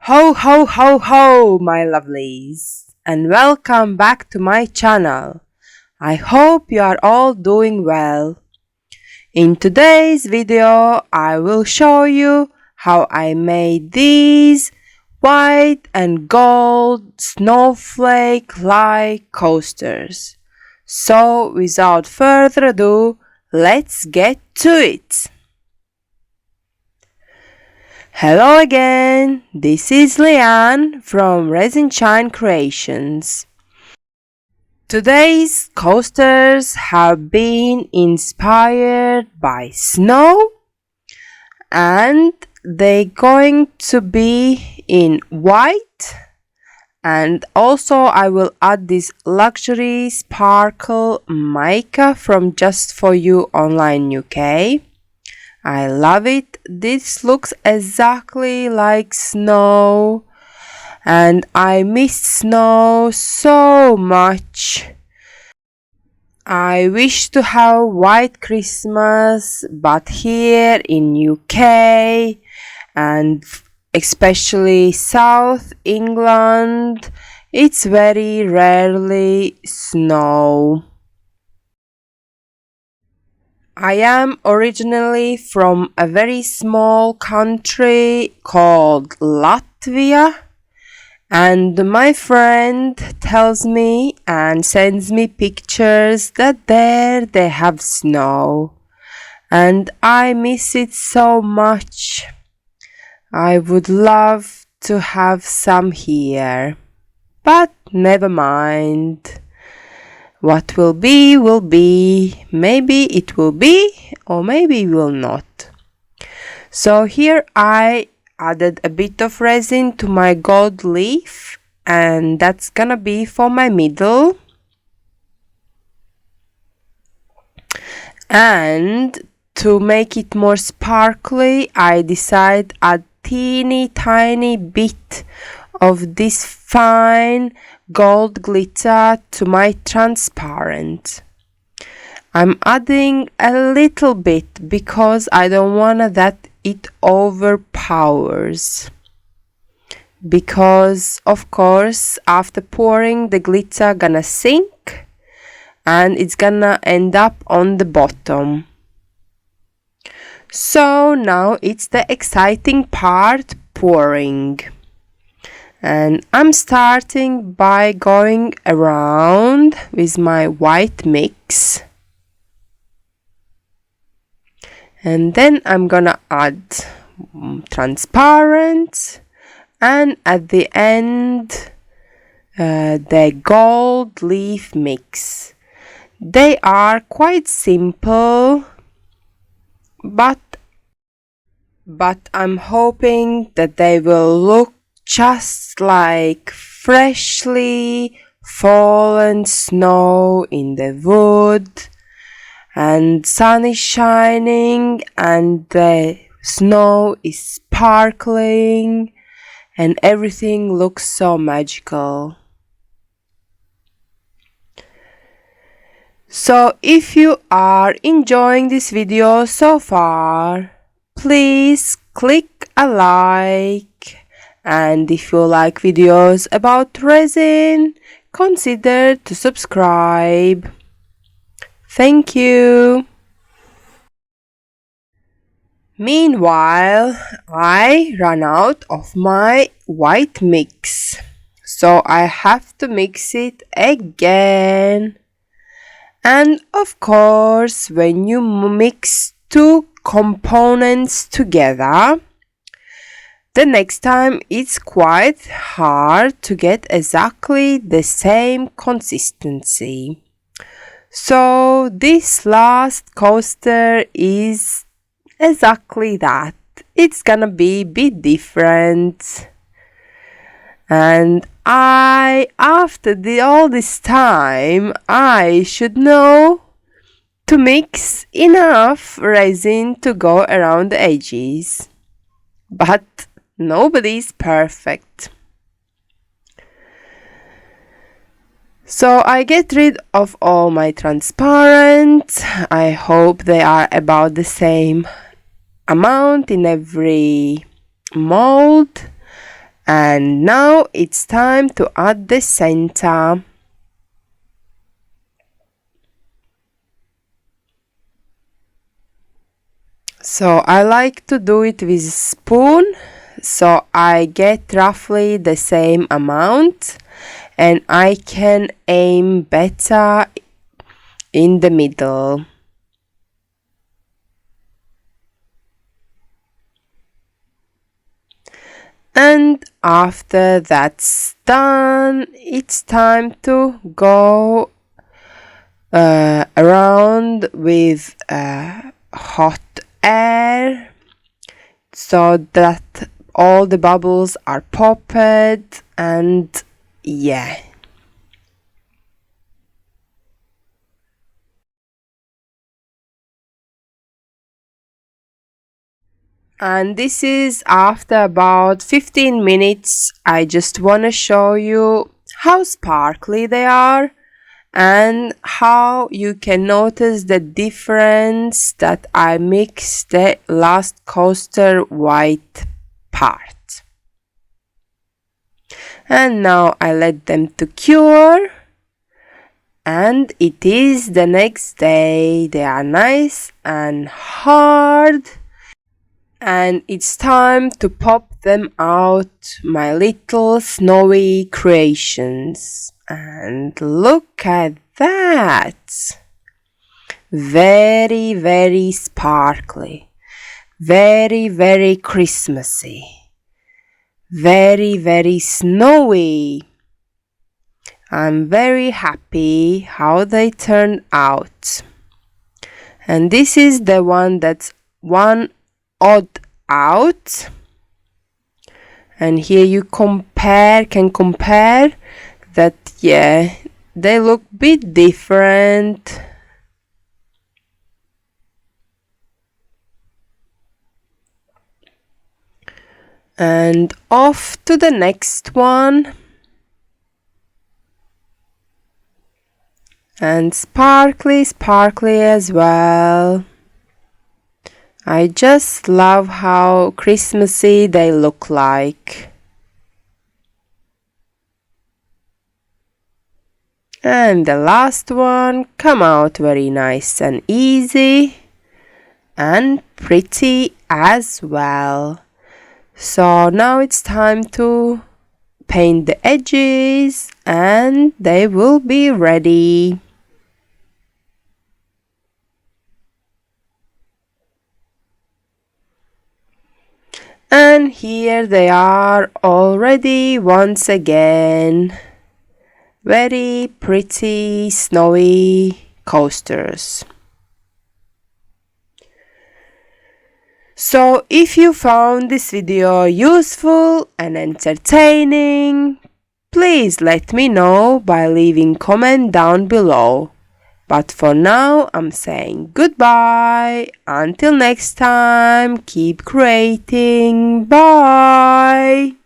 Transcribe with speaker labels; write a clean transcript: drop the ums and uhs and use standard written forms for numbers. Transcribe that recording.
Speaker 1: Ho ho ho ho, my lovelies, and welcome back to my channel. I hope you are all doing well. In today's video, I will show you how I made these white and gold snowflake-like coasters. So, without further ado, let's get to it. Hello again, this is Leanne from Resin Creations. Today's coasters have been inspired by snow and they're going to be in white, and also I will add this luxury sparkle mica from Just For You Online UK. I love it. This looks exactly like snow and I miss snow so much. I wish to have white Christmas, but here in UK and especially South England, it's very rarely snow. I am originally from a very small country called Latvia, and my friend tells me and sends me pictures that there they have snow, and I miss it so much. I would love to have some here, but never mind. What will be, will be. Maybe it will be, or maybe it will not. So here I added a bit of resin to my gold leaf, and that's gonna be for my middle. And to make it more sparkly, I decided a teeny tiny bit of this fine gold glitter to my transparent. I'm adding a little bit because I don't want that it overpowers. Because of course after pouring the glitter gonna sink and it's gonna end up on the bottom. So now it's the exciting part, pouring. And I'm starting by going around with my white mix, and then I'm gonna add transparent, and at the end the gold leaf mix. They are quite simple, but I'm hoping that they will look just like freshly fallen snow in the wood, and sun is shining and the snow is sparkling and everything looks so magical. So if you are enjoying this video so far, please click a like. And if you like videos about resin, consider to subscribe. Thank you. Meanwhile, I ran out of my white mix, so I have to mix it again. And of course, when you mix two components together, the next time it's quite hard to get exactly the same consistency. So this last coaster is exactly that. It's gonna be a bit different. And after all this time, I should know to mix enough resin to go around the edges. But nobody's perfect. So I get rid of all my transparent. I hope they are about the same amount in every mold. And now it's time to add the center. So I like to do it with a spoon, so I get roughly the same amount and I can aim better in the middle. And after that's done, it's time to go around with hot air so that all the bubbles are popped, and yeah. And this is after about 15 minutes. I just want to show you how sparkly they are and how you can notice the difference that I mixed the last coaster white part. And now I let them to cure, and it is the next day. They are nice and hard. And it's time to pop them out, my little snowy creations. And look at that! Very, very sparkly. Very, very Christmassy. Very, very snowy. I'm very happy how they turned out. And this is the one that's one odd out, and here you can compare that. Yeah, they look a bit different. And off to the next one. And sparkly, sparkly as well. I just love how Christmassy they look like. And the last one come out very nice and easy and pretty as well. So now it's time to paint the edges and they will be ready. And here they are already once again. Very pretty snowy coasters. So if you found this video useful and entertaining, please let me know by leaving comment down below. But for now, I'm saying goodbye. Until next time, keep creating. Bye.